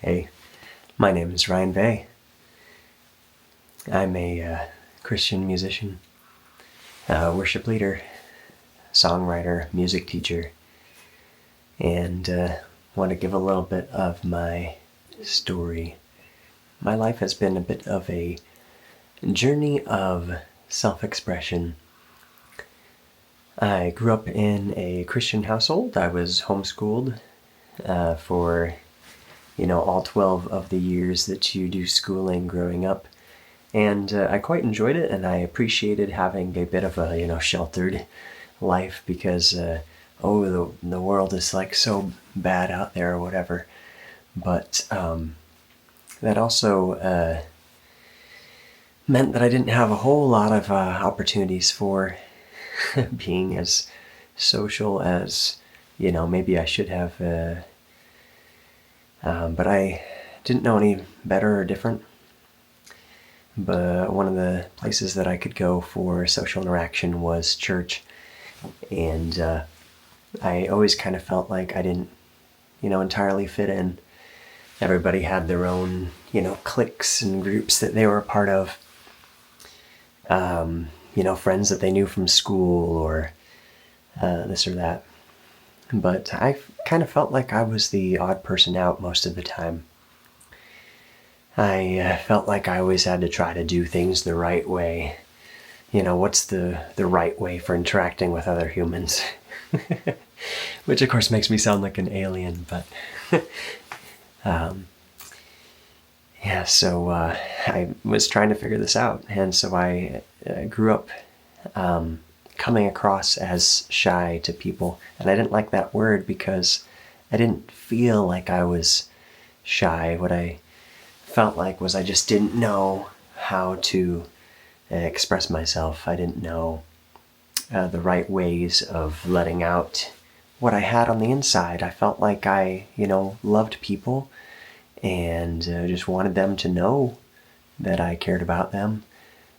Hey, my name is Ryan Vay. I'm a Christian musician, worship leader, songwriter, music teacher, and want to give a little bit of my story. My life has been a bit of a journey of self-expression. I grew up in a Christian household. I was homeschooled for all 12 of the years that you do schooling growing up. And I quite enjoyed it, and I appreciated having a bit of a, sheltered life because, the world is like so bad out there or whatever. But that also meant that I didn't have a whole lot of opportunities for being as social as, maybe I should have. But I didn't know any better or different. But one of the places that I could go for social interaction was church. And I always kind of felt like I didn't, entirely fit in. Everybody had their own, cliques and groups that they were a part of. Friends that they knew from school or this or that. But I kind of felt like I was the odd person out most of the time. I felt like I always had to try to do things the right way. What's the right way for interacting with other humans? Which of course makes me sound like an alien, but so I was trying to figure this out. And so I grew up coming across as shy to people. And I didn't like that word because I didn't feel like I was shy. What I felt like was I just didn't know how to express myself. I didn't know the right ways of letting out what I had on the inside. I felt like I, loved people and just wanted them to know that I cared about them,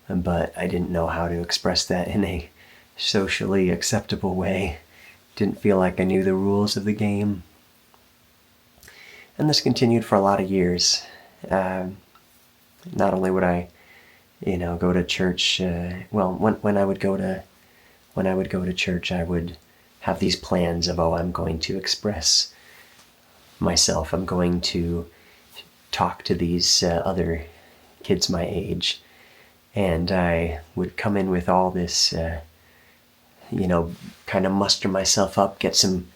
but I didn't know how to express that in a socially acceptable way. Didn't feel like I knew the rules of the game. And this continued for a lot of years. Not only would I, go to church, when I would go to church, I would have these plans of, I'm going to express myself. I'm going to talk to these other kids my age. And I would come in with all this, kind of muster myself up, get some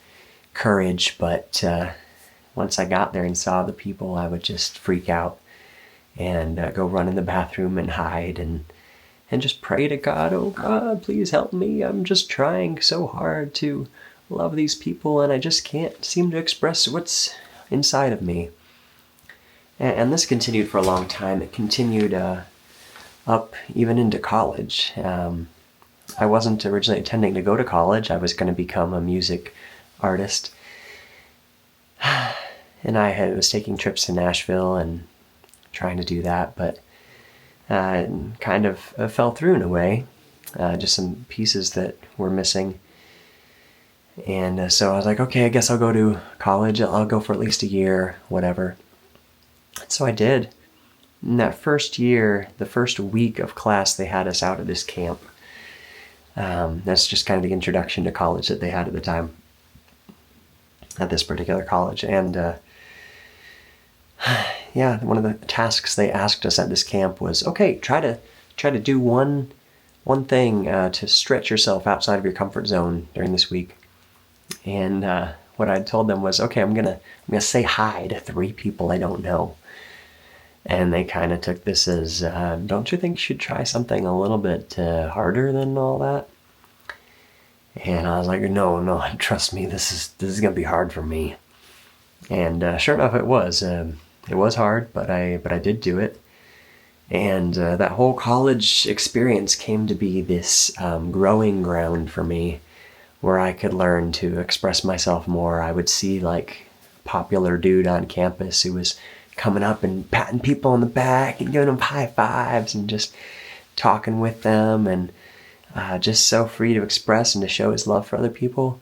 courage. But once I got there and saw the people, I would just freak out and go run in the bathroom and hide and just pray to God, oh God, please help me. I'm just trying so hard to love these people and I just can't seem to express what's inside of me. And this continued for a long time. It continued up even into college. I wasn't originally intending to go to college. I was going to become a music artist. And I was taking trips to Nashville and trying to do that, but kind of fell through in a way. Just some pieces that were missing. And so I was like, okay, I guess I'll go to college. I'll go for at least a year, whatever. So I did. In that first year, the first week of class, they had us out at this camp. That's just kind of the introduction to college that they had at the time at this particular college. And one of the tasks they asked us at this camp was, okay, try to do one thing to stretch yourself outside of your comfort zone during this week. And what I told them was, okay, I'm gonna say hi to 3 people I don't know. And they kind of took this as, don't you think you should try something a little bit harder than all that? And I was like, no, trust me, this is gonna be hard for me. And sure enough, it was. It was hard, but I did do it. And that whole college experience came to be this growing ground for me, where I could learn to express myself more. I would see like a popular dude on campus who was coming up and patting people on the back and giving them high fives and just talking with them and just so free to express and to show his love for other people.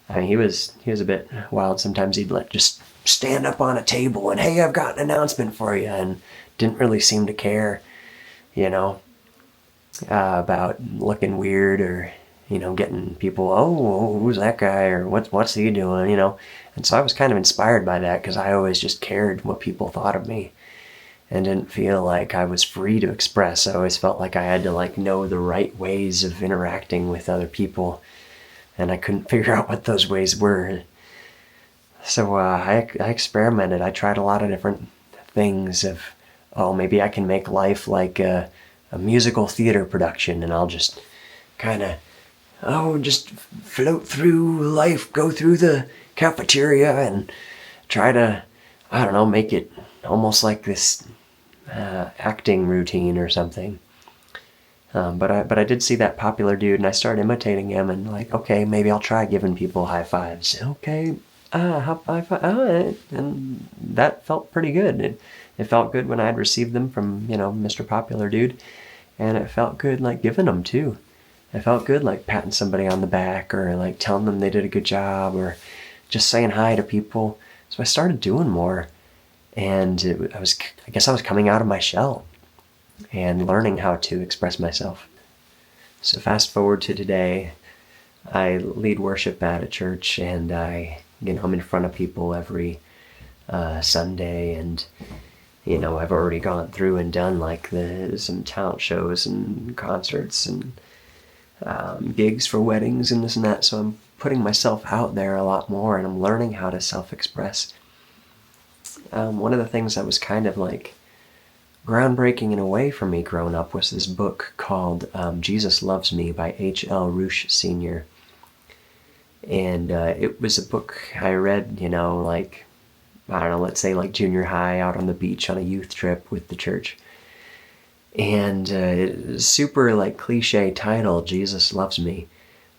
I mean, he was a bit wild. Sometimes he'd just stand up on a table and, hey, I've got an announcement for you, and didn't really seem to care, you know, about looking weird or, getting people, oh, who's that guy, or what's he doing, And so I was kind of inspired by that, because I always just cared what people thought of me and didn't feel like I was free to express. I always felt like I had to know the right ways of interacting with other people, and I couldn't figure out what those ways were. So I experimented. I tried a lot of different things of, oh, maybe I can make life like a musical theater production, and I'll just kind of, just float through life, go through the cafeteria and try to, I don't know, make it almost like this acting routine or something. But I did see that popular dude, and I started imitating him, and okay, maybe I'll try giving people high fives. Okay, high five, and that felt pretty good. It felt good when I'd received them from, Mr. Popular Dude, and it felt good giving them too. It felt good patting somebody on the back, or telling them they did a good job, or just saying hi to people. So I started doing more, and I guess I was coming out of my shell and learning how to express myself. So fast forward to today, I lead worship at a church, and I'm in front of people every Sunday, and I've already gone through and done some talent shows and concerts and gigs for weddings and this and that. So I'm putting myself out there a lot more, and I'm learning how to self-express. One of the things that was kind of groundbreaking in a way for me growing up was this book called Jesus Loves Me by H.L. Roosh Sr. And it was a book I read, I don't know, let's say junior high, out on the beach on a youth trip with the church. And super cliche title, Jesus Loves Me.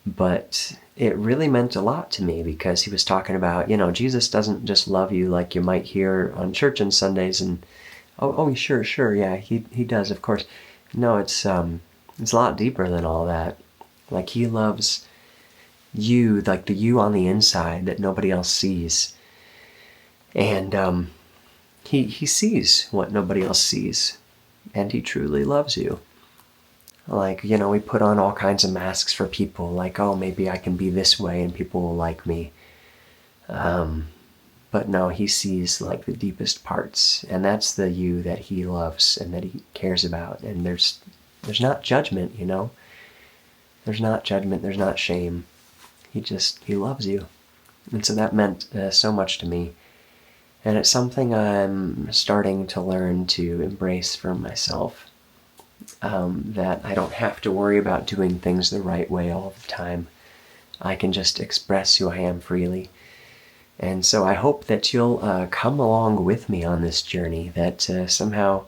But it really meant a lot to me, because he was talking about, Jesus doesn't just love you like you might hear on church on Sundays, and oh, sure, yeah, he does, of course. No, it's a lot deeper than all that. He loves you, the you on the inside that nobody else sees. And he sees what nobody else sees, and he truly loves you. We put on all kinds of masks for people, oh, maybe I can be this way and people will like me. But no, he sees the deepest parts, and that's the you that he loves and that he cares about. And there's not judgment, There's not judgment, there's not shame. He loves you. And so that meant so much to me. And it's something I'm starting to learn to embrace for myself. That I don't have to worry about doing things the right way all the time. I can just express who I am freely. And so I hope that you'll come along with me on this journey, that somehow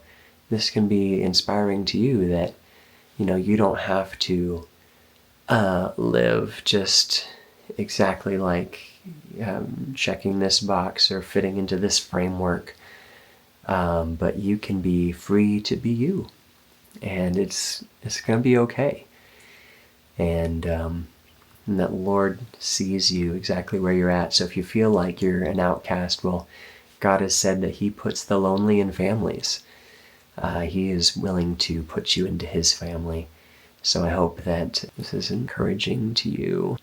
this can be inspiring to you, that, you don't have to live just exactly checking this box or fitting into this framework. But you can be free to be you. And it's going to be okay. And that Lord sees you exactly where you're at. So if you feel like you're an outcast, well, God has said that he puts the lonely in families. He is willing to put you into his family. So I hope that this is encouraging to you.